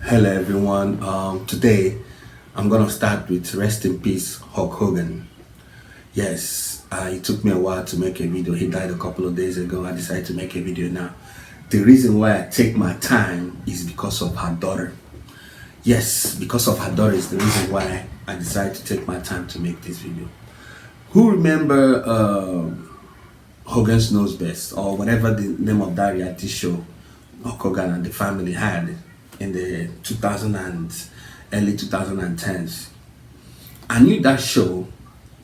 Hello everyone. Today I'm gonna start with rest in peace Hulk Hogan. Yes, it took me a while to make a video. He died a couple of days ago. I decided to make a video now. The reason why I take my time is because of her daughter. Yes, because of her daughter is the reason why I decided to take my time to make this video. Who remember Hogan's Knows Best, or whatever the name of that reality show Hulk Hogan and the family had in the 2000 and early 2010s? I knew that show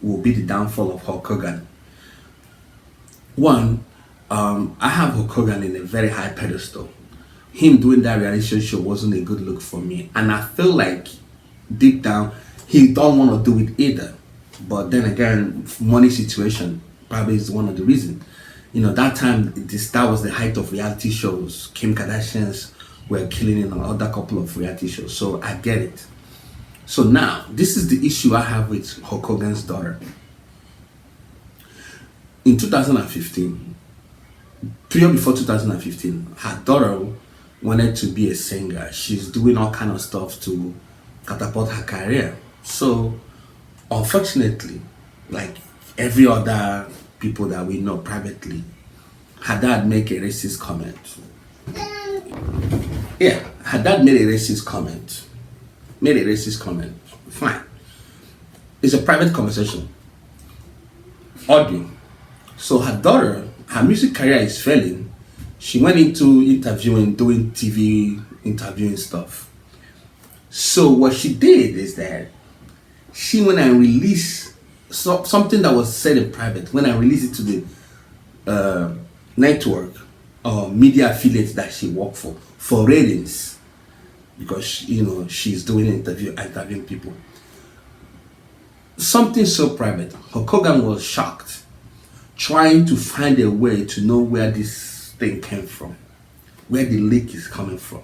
would be the downfall of Hulk Hogan. One, I have Hulk Hogan in a very high pedestal. Him doing that reality show wasn't a good look for me, and I feel like deep down he don't want to do it either. But then again, money situation probably is one of the reasons. That time that was the height of reality shows. Kim Kardashians were killing in another couple of reality shows, so I get it. So now, this is the issue I have with Hulk Hogan's daughter. In 2015, period before 2015, her daughter wanted to be a singer. She's doing all kind of stuff to catapult her career. So, unfortunately, like every other people that we know privately, her dad make a racist comment. Yeah, her dad made a racist comment. Fine. It's a private conversation. Audio. So her daughter, her music career is failing. She went into interviewing, doing TV interviewing stuff. So what she did is that she went and released something that was said in private. When I released it to the network or media affiliates that she worked for ratings, because she's doing interviewing people. Something so private. Hulk Hogan was shocked, trying to find a way to know where this thing came from, where the leak is coming from.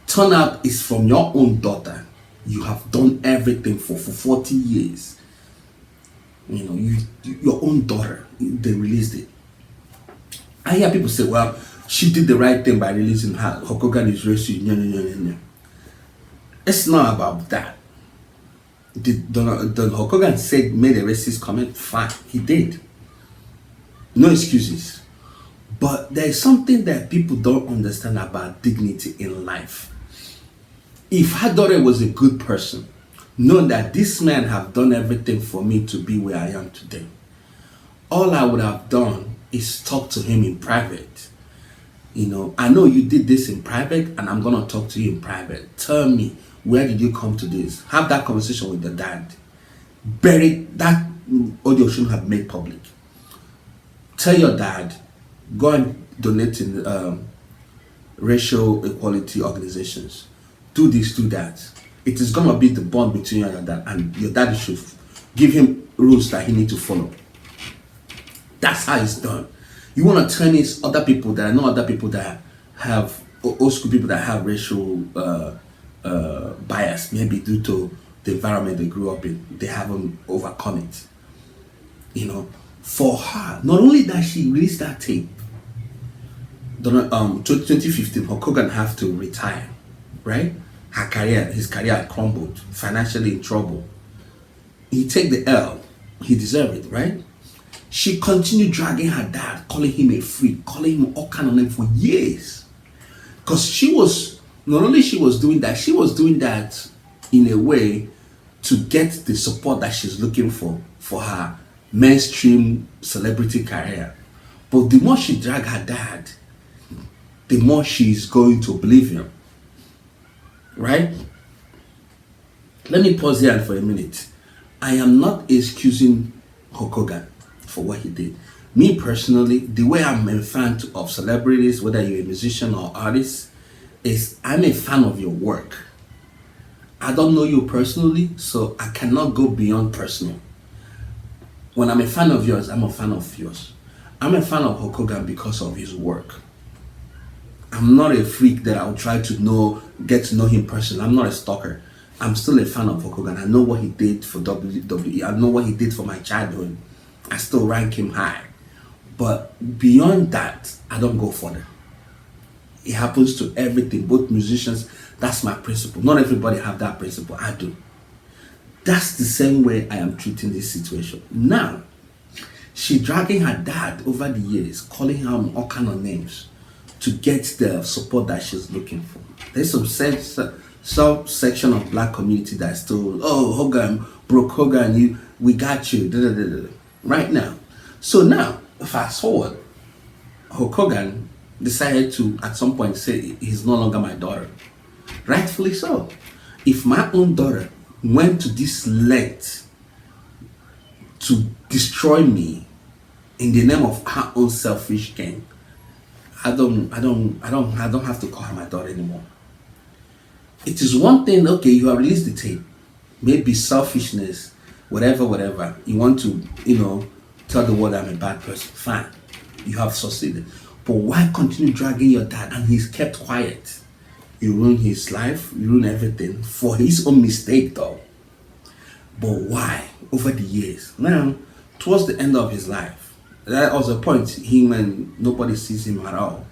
Turn out it's from your own daughter. You have done everything for 40 years. Your own daughter, they released it. I hear people say, well, she did the right thing by releasing her. Hulk Hogan is racist. No. It's not about that. Did Hulk Hogan made a racist comment? Fine, he did. No excuses. But there is something that people don't understand about dignity in life. If her daughter was a good person, know that this man have done everything for me to be where I am today. All I would have done is talk to him in private. I know you did this in private, and I'm gonna talk to you in private. Tell me, where did you come to this? Have that conversation with the dad. Bury that audio shouldn't have made public. Tell your dad, go and donate in racial equality organizations. Do this, do that. It is gonna be the bond between you and your dad, and your dad should give him rules that he need to follow. That's how it's done. You want to turn it other people that are not other people that have old school people that have racial bias, maybe due to the environment they grew up in. They haven't overcome it. For her, not only that she released that tape, 2015, Hulk Hogan have to retire, right? His career had crumbled, financially in trouble. He take the L, he deserved it, right? She continued dragging her dad, calling him a freak, calling him all kind of names for years. Because not only she was doing that, she was doing that in a way to get the support that she's looking for her mainstream celebrity career. But the more she dragged her dad, the more she's going to oblivion. Right? Let me pause here for a minute. I am not excusing Hulk Hogan for what he did. Me personally, the way I'm a fan of celebrities, whether you're a musician or artist, is I'm a fan of your work. I don't know you personally, so I cannot go beyond personal. When I'm a fan of yours, I'm a fan of yours. I'm a fan of Hulk Hogan because of his work. I'm not a freak that I'll try to get to know him personally. I'm not a stalker. I'm still a fan of Hulk Hogan. I know what he did for WWE. I know what he did for my childhood. I still rank him high. But beyond that, I don't go further. It happens to everything, both musicians. That's my principle. Not everybody have that principle. I do. That's the same way I am treating this situation. Now, she dragging her dad over the years, calling him all kind of names to get the support that she's looking for. There's some subsection of black community that's still, oh, Hogan, Brooke Hogan, we got you, da, da, da, da, right now. So now, fast forward, Hulk Hogan decided to, at some point, say he's no longer my daughter. Rightfully so. If my own daughter went to this length to destroy me in the name of her own selfish gain, I don't have to call her my daughter anymore. It is one thing, okay, you have released the tape, maybe selfishness, whatever. You want to, tell the world I'm a bad person. Fine, you have succeeded. But why continue dragging your dad? And he's kept quiet. You ruined his life, you ruined everything for his own mistake, though. But why? Over the years. Now, towards the end of his life, that was a point, him and nobody sees him at all.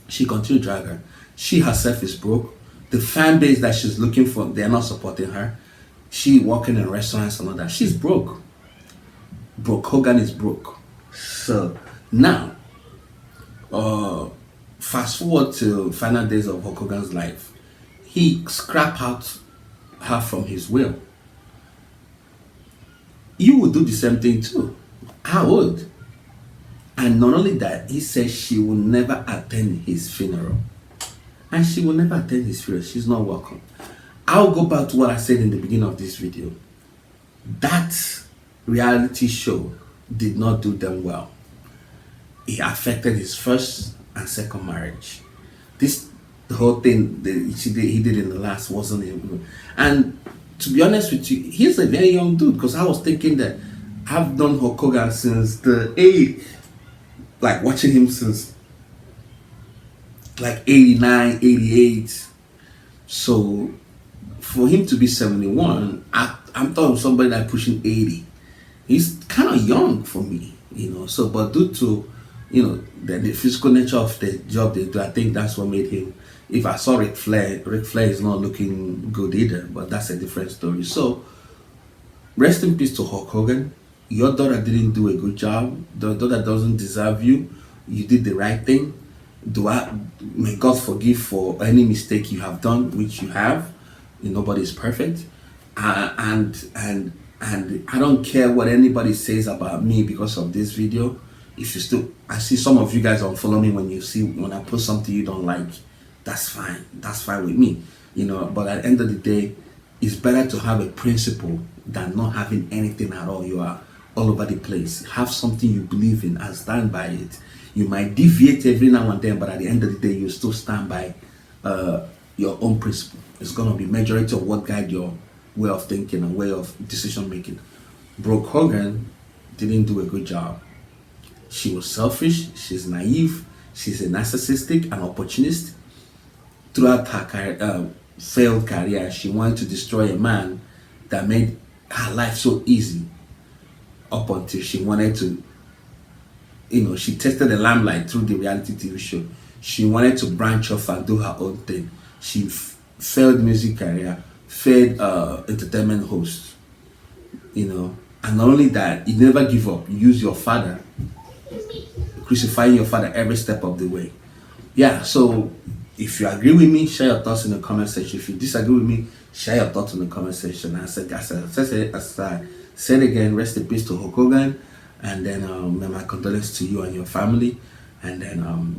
She continued to drag her. She herself is broke. The fan base that she's looking for, they're not supporting her. She working in restaurants and all that. She's broke. Brooke Hogan is broke. So now, fast forward to final days of Hulk Hogan's life. He scrapped out her from his will. You would do the same thing too. I would. And not only that, he says she will never attend his funeral. And she will never attend his funeral. She's not welcome. I'll go back to what I said in the beginning of this video. That reality show did not do them well. It affected his first and second marriage. The whole thing that he did in the last wasn't him. And to be honest with you, he's a very young dude, because I was thinking that I've known Hulk Hogan since the age, like watching him since like 89, 88. So for him to be 71, I'm talking somebody like pushing 80. He's kind of young for me, So, but due to, the physical nature of the job they do, I think that's what made him. If I saw Ric Flair is not looking good either, but that's a different story. So, rest in peace to Hulk Hogan. Your daughter didn't do a good job. The daughter doesn't deserve you. You did the right thing. May God forgive for any mistake you have done, which you have. Nobody's perfect. And I don't care what anybody says about me because of this video. I see some of you guys unfollow me when I post something you don't like. That's fine. That's fine with me. But at the end of the day, it's better to have a principle than not having anything at all. You are all over the place. Have something you believe in and stand by it. You might deviate every now and then, but at the end of the day, you still stand by your own principle. It's going to be majority of what guide your way of thinking and way of decision making. Brooke Hogan didn't do a good job. She was selfish, she's naive, she's a narcissistic, an opportunist. Throughout her failed career, she wanted to destroy a man that made her life so easy, up until she wanted to, she tested the limelight through the reality TV show. She wanted to branch off and do her own thing. She failed music career, failed entertainment host, and not only that, you never give up. You use your father, crucifying your father every step of the way. Yeah, so if you agree with me, share your thoughts in the comment section. If you disagree with me, share your thoughts in the comment section. As I said again, rest in peace to Hulk Hogan, and then my condolences to you and your family. And then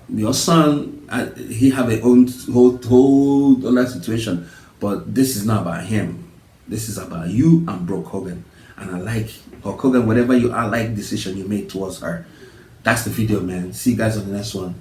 your son, he have a own whole other situation, but this is not about him. This is about you and Brooke Hogan. And I like Hulk Hogan, whatever I like decision you made towards her. That's the video, man. See you guys on the next one.